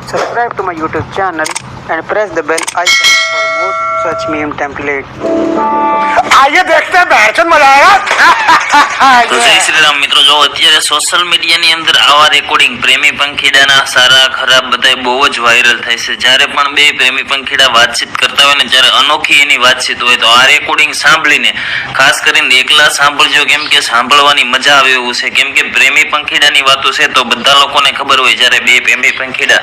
Subscribe to my YouTube channel and press the bell icon for more such meme template. आइए देखते हैं बैठन मजा आएगा। तो जय श्री राम मित्रों, जो અત્યારે સોશિયલ મીડિયાની અંદર આવા રેકોર્ડિંગ પ્રેમી પંખીડાના સારા ખરાબ બધાય બહુ જ વાયરલ થાય છે। જ્યારે પણ બે પ્રેમી પંખીડા વાતચીત કરતા હોય ને, જ્યારે અનોખી એની વાતચીત હોય તો આ રેકોર્ડિંગ સાંભળીને ખાસ કરીને એકલા સાંભળજો, કેમ કે સાંભળવાની મજા આવે એવું છે। કેમ કે પ્રેમી પંખીડાની વાતો છે તો બધા લોકોને ખબર હોય, જ્યારે બે પ્રેમી પંખીડા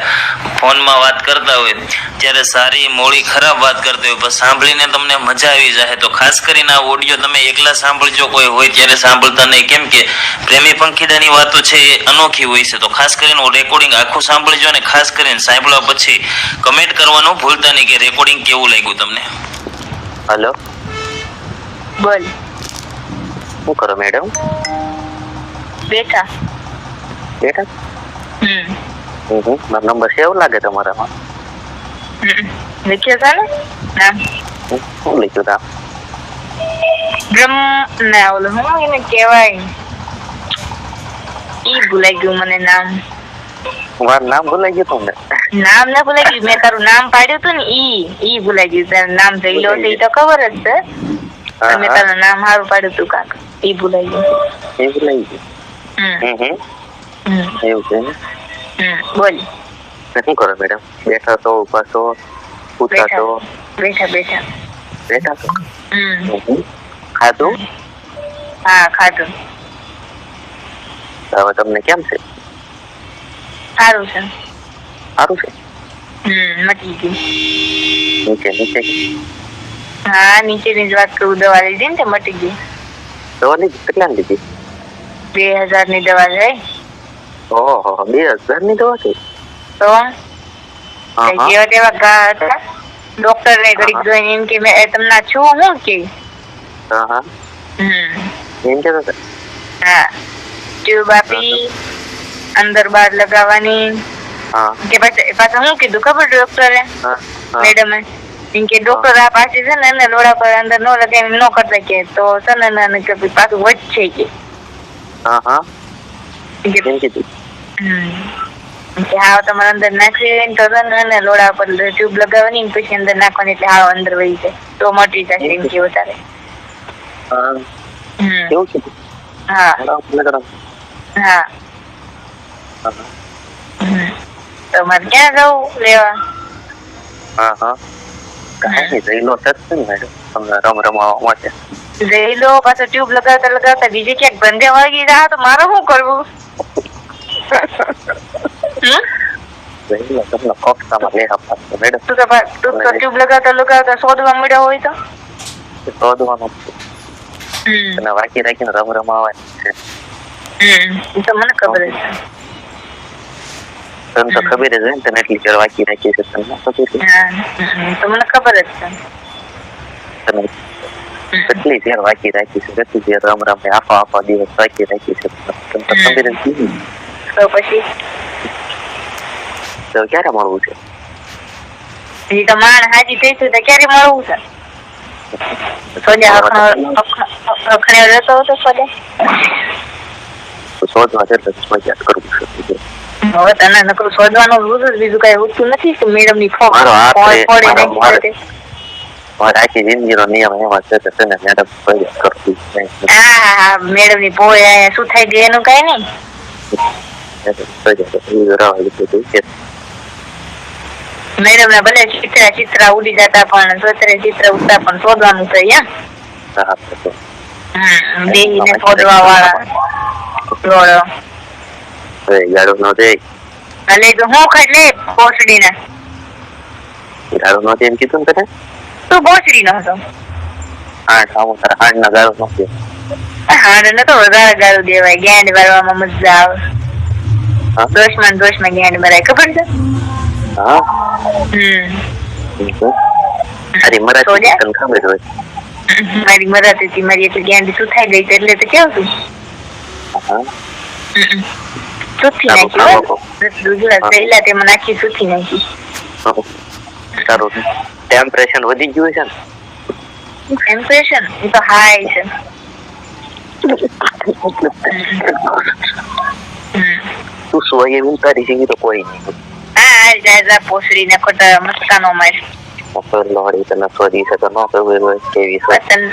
ફોનમાં વાત કરતા હોય ત્યારે સારી મોડી ખરાબ વાત કરતા હોય પણ સાંભળીને તમને મજા આવી જાય। તો ખાસ કરીને આ ઓડિયો તમે એકલા સાંભળજો, કોઈ હોય ત્યારે સાંભળતા નહીં, કેમ કે પ્રેમી પંખીડાની વાતો છે એ અનોખી હોય છે। તો ખાસ કરીને રેકોર્ડિંગ આખું સાંભળજો અને ખાસ કરીને સાંભળવા પછી કમેન્ટ કરવાનું ભૂલતા નહીં કે રેકોર્ડિંગ કેવું લાગ્યું તમને। हेलो बोल। શું કરો મેડમ? બેઠા બેઠા? મારો નંબર સેવ લાગે તમારામાં? લખ્યો था ને નામ? શું લખ્યું તા? બ્રહ્મ ના ઓલું હું એને કહેવાય, ઈ ભૂલાઈ ગયું મને નામ। મારું નામ ભૂલાઈ ગયું તમને? નામ ના ભૂલાઈ ગયું, મેં તારું નામ પાડ્યું હતું ને ઈ ભૂલાઈ ગયું। તારું નામ જઈલો છે ઈ તો ખબર જ છે, પણ મેં તારું નામ સારું પાડ્યું હતું કાક, ઈ ભૂલાઈ ગયું। એ ભૂલાઈ ગયું? એવું છે ને? બોલ। શું કરો મેડમ? બેઠા છો, ઉભા છો, પૂછા છો? બેઠા બેઠા બેઠા છો? ખાધું? હા ખાધું। હવે તમને કેમ છે? સારું છે। સારું છે? મટી ગયું। નીચે નીચે હા નીચેની જ વાત કરું, દવા લીધી ને તે મટી ગઈ। દવા લીધી? કેટલાની લીધી? 2000 ની દવા છે। ઓહો, 2000 ની દવા છે? તો જેવા તેવા ઘા હતા, ડોક્ટર ને ઘડીક જોઈને એમ કે મેં તમને છું હું કે એમ કેતો હતો? હા ટ્યુબ આપી અંદર બહાર લગાવવાની કે પાછા શું કીધું ખબર ડોક્ટરે મેડમે એમ કે ડોક્ટર આ પાછી છે ને એને લોડા પર અંદર ન લગાવી ન કરતા કે તો છે ને પાછું વધશે કે હાવ તમારે અંદર નાખવી તો એને લોડા પર ટ્યુબ લગાવવાની પછી અંદર નાખવાની એટલે હાવ અંદર વહી જાય તો મટી જશે એમ કે વધારે। હા હા તમારે ક્યાં જવું લેવા? રમ રમાવા માટે જઈ લો, પાછો ટ્યુબ લગાવતા લગાવતા બીજે ક્યાંક બંધે વાગી જાય તો મારે શું કરવું? ટ્યુબ લગાવતા લગાવતા શોધવા મળ્યા હોય તો શોધવાનું વાંકી રાખીને રમ રમાવાની છે। તો મને ખબર જ તને તો ખબર જ હોય ને, તને એટલી વાર વાંકી રાખી છે, તમને ખબર છે? તો મને ખબર જ છે તને કેટલી વાર વાંકી રાખી છે, કેટલી વાર રમ રમ આખો આખો દિવસ વાંકી રાખી છે, તને તો ખબર જ નથી। તો પછી તો ક્યારે મળવું છે? હજી તો માણ હાજી થઈ તો ક્યારે મળવું છે? અખણે રહેતો હતો સોજે શોધવા છે એટલે મજા કરવું છે। હવે તને નકરું શોધવાનું રૂલ જ બીજું કઈ હોતું નથી કે મેડમ ની આખી જિંદગીનો નિયમ એમાં છે કે તને મેડમ કરતી મેડમ ની પોય શું થાય ગઈ એનું કઈ નહીં। મેડમ ના ભલે ચિત્ર ઉડી જતા પણ ચિત્ર ઉડતા પણ શોધવાનું છે દેહીને શોધવા વાળા ગાડો નો દે એટલે તો હું ખાઈ લે ભોસડી ના ગાડો નો એમ કીધું ને તને? તું ભોસડી નો હતો? હાડ ના ગાડો નો હાડ ને તો વધારે ગાળું દેવાય, ગેંડ મારવામાં મજા આવે। દોષમાં ગેંડ મરાય, ખબર છે? મારી મરાતી હતી, મારી એટલે ગેંડી શું થાય ગઈ એટલે તો કેવું તું સુથી નાખી પહેલા તેમાં નાખી સુથી નાખી। તારું ટેમ્પરેચર વધી ગયું છે ને? ટેમ્પરેચર એ તો હાઈ છે। તું સોય એવું તારી જગ્યાએ તો કોઈ નહીં. હા માર જાય પોસડી ને ખોટા મસ્કાનો માર અસર લોડી તને સોરી છે તો નો કહેવું હોય કેવી છે પતન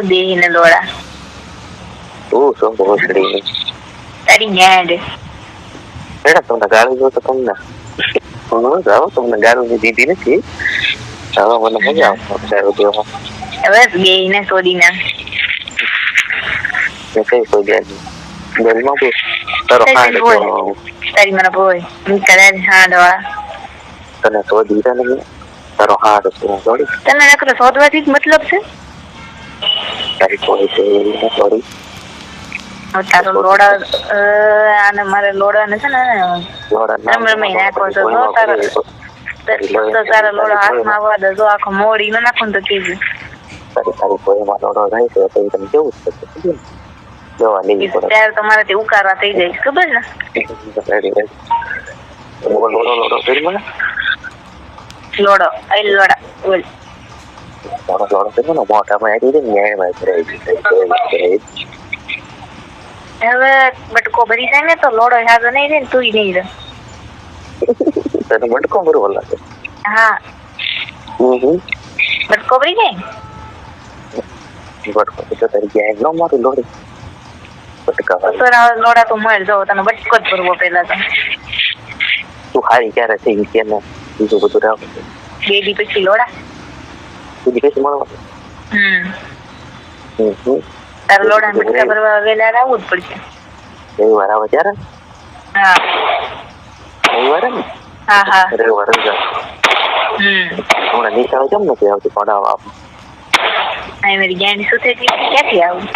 દેહી ને લોડા તું શું ભોસડી તારી ન્યાડ બેટા તમને ગાળું જો તો તમને હું જાઉં તમને ગાળું દીધી નથી હવે મને મજા આવશે ગાળું દેવામાં બસ દેહી ને સોડી ના કઈ સોજ્યા ગરમાં બી તારો હાડ તારી મને બોય કદાચ હાડવા તને શોધી ને તારો હાડ થોડી તને નકર શોધવાથી જ મતલબ છે તારી કોઈ છે થોડી તારો લોડા આને મારે લોડા ને છે ને રમરમી નાખો તો તારા લોડા હાથમાં આવવા દે જો આખો મોડી ન નાખો તો કેવું તારી કોઈ માં લોડો રહી છે તો તમે કેવું છે જોવા લેવી પડે ત્યારે તમારે તે ઉકારવા થઈ જાય ખબર ને લોડો કરી મને લોડો આઈ લોડા બોલ લોડો કરી મને મોટામાં આવી દે ન્યાયમાં રહી હવે બટકો ભરી જાય ને તો લોડો હાજો નહીં રે ને તું નહીં રે તને બટકો બરોબર લાગે હા બટકો ભરી જાય બટકો તો તારી ગયા ન મારું લોડી બટકા તો લોડા તો મળ જાવ તને બટકો જ ભરવો પેલા તો તું હારી ક્યારે થઈ કે ને બીજું બધું રાખ બે દી પછી લોડા બીજી કઈ મળવા તારા લોડા ને બટકા ભરવા વેલા આવવું જ પડશે રવિવાર આવે ત્યારે હા રવિવારે ને હા રવિવાર હમણાં નિશાળ કેમ નથી આવતી પડાવવા આપ મારી જ્ઞાની સોસાયટી ક્યાંથી આવું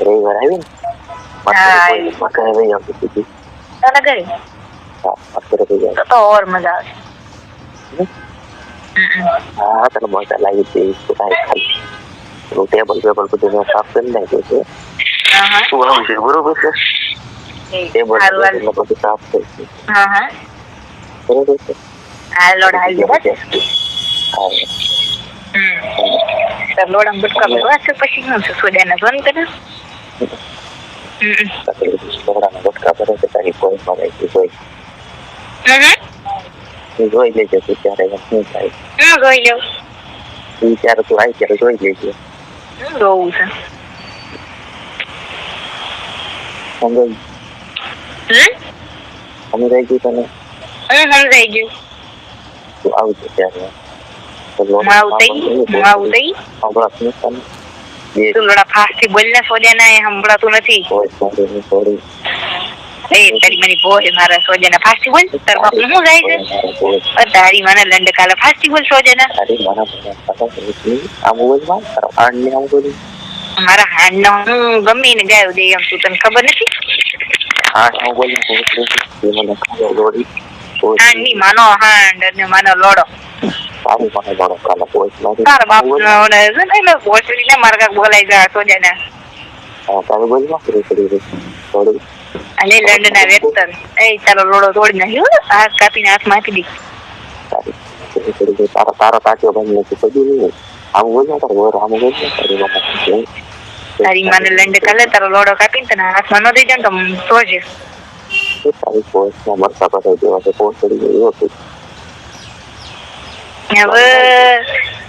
રવિવાર આવી ને મકાઈ વહી આવતી હતી તને કરી તો ઓર મજા આવશે હા તને મજા લાગી હતી ખાલી ટેબલ બધું મેં સાફ કરી નાખ્યું છે તું આવું છે બરોબર છે ટેબલ બધું સાફ થઈ બરોબર છે લોડા આવી લોડા બટકા ભરવા છે પછી શું છે સોડાના બંધ કરે બટકા ભરે છે તારી કોઈ મળે કોઈ જોઈ લેજે તું ત્યારે શું થાય જોઈ લઉં ત્યારે તું આવી ત્યારે જોઈ લેજે જોવું છે સમજાઈ સમજાઈ ગયું તને સમજાઈ ગયું તું આવજે ત્યારે તું લોડા ફાસ્ટ થી બોલ ને સોજાના એ સંભળાતું નથી તારી મને બોય મારા સોજાના ફાસ્ટ થી બોલ તાર બાપ શું જાય છે તારી મને લંડ કાલે ફાસ્ટ થી બોલ સોજાના મારા હાંડ નો હું ગમે ને ગાયો દે એમ તું તને ખબર નથી હાંડ ની માનો હાંડ અને માનો લોડો તારા બાપ નો પોસડી ને મારા કાક બોલાઈ જાય સોજાના અને લંડ ના વેતર એ તારો લોડો તોડી નાખ્યો હાથ કાપીને હાથમાં આપી દી તારા તાક્યો બંધ નથી તારી માને લંડ કાલે તારો લોડો કાપીને તને હાથમાં ન દઈ જાય તો સોજે તારી પોસ્ટમાં મરતા પસાઈ દેવા છે પોસ્ટ કરી ગઈ એવું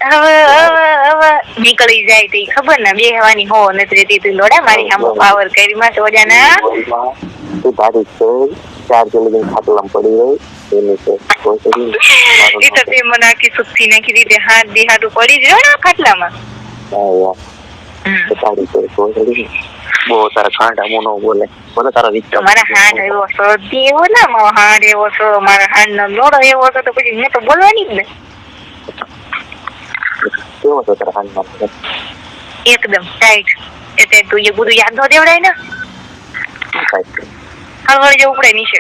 હવે નીકળી જાય તો ખબર ને બેહવાની હો નથી રહેતી તું લોડા મારી સામે પાવર કરી માં સોજાના તું તારી છે 4 કિલો ખાટલામ પડી રહી એની છે એ તો તે મને આખી સુખી નાખી દીધી હાથ દેહાડું પડી જ રહ્યો ને ખાટલામાં તારી છે બહુ તારા ખાંડા મોનો બોલે બોલે તારા વિચાર મારા હાંડ એવો શોધી એવો ને મારો હાંડ એવો છો મારા હાંડ નો લોડો એવો હતો તો પછી મેં તો બોલવાની જ ને કેવો હતો તારા હાંડમાં એકદમ ટાઈટ એટલે તું એ બધું યાદ ન દેવડાય ને હળવળ જેવું પડે નીચે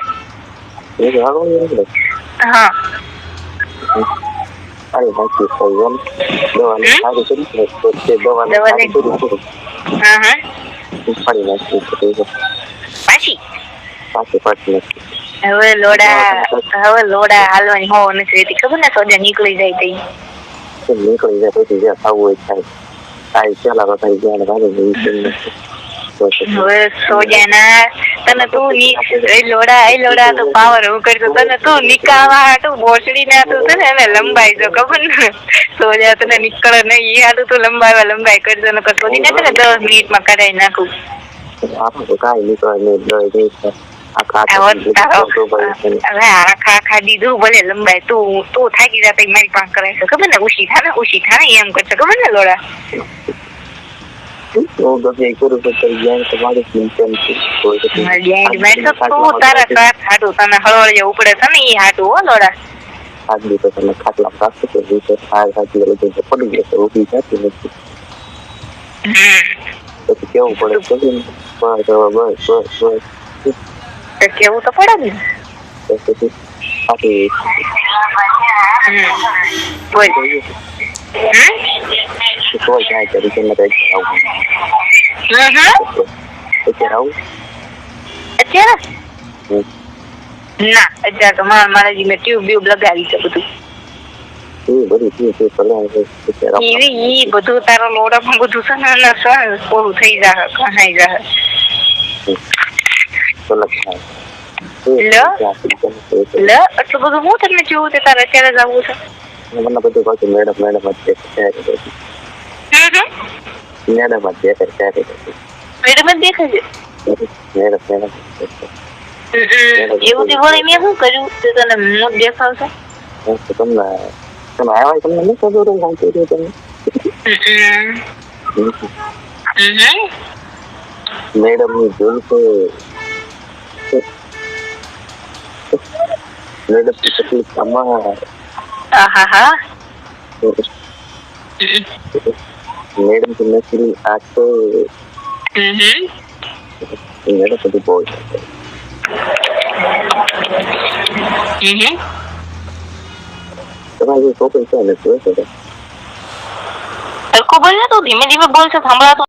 હા અરે બાકી દવાની સારી કરી છે દવાની હા ફરી નાખી પાછી હવે લોડા હાલવાની હો નથી રહેતી ખબર ને સોજા નીકળી જાય તઈ નીકળી જાય પછી જ્યાં થવું હોય થાય આઈ ચાલા બતાઈ ગયા ભાઈ હવે સોજાના તને તું ની એ લોડા તો પાવર હું કરતો તને તું નિકાવા તું બોસડી ના તું તને એને લંબાઈ જો ખબર ને સોજા તને નીકળે ને ઈ હાટું તું લંબાઈ કરજો ને કસોડી ના તને 10 મિનિટમાં કઢાઈ નાખું આપણે તો કાઈ નીકળે નહીં આખા દીધું ભલે લંબાઈ તું થાકી જતા મારી પાસે કરાય છે ખબર ને ઉશી થાને એમ કરશે ખબર ને લોડા તારા સાથ હાટું તને હળવળ ઉપડે છે ને ઈ હાટું હો લોડા આગળ તો તમે ખાટલા રાખો તો રીતે પડી જશે ઊભી થતી નથી પછી કેવું પડે કેવું તો પડે ને બોલ જાય તરીકે અત્યારે ના અત્યારે તો મારા મેં ટ્યુબ લગાવી છે બધું ઈ બધું તારો લોડામાં બધું છે ને પૂરું થઈ જાય કહાઈ જાય એટલું બધું હું તમને જોવું તે તારે અત્યારે જવું છે મને બધું કહું મેડમ મેડમ દેખાય છે એવું તે વળી મેં શું કર્યું તને મોત દેખાવશે તમને આવ્યા તમને નહીં ખબર તમને મેડમ ની ભૂલ છે મેડમ की तकलीफ आमा मैडम की नौकरी आज तो मैडम को बहुत તમારી કોઈ છે ને તો છે અરકો બોલ ને તો ધીમે ધીમે બોલ છે સાંભળા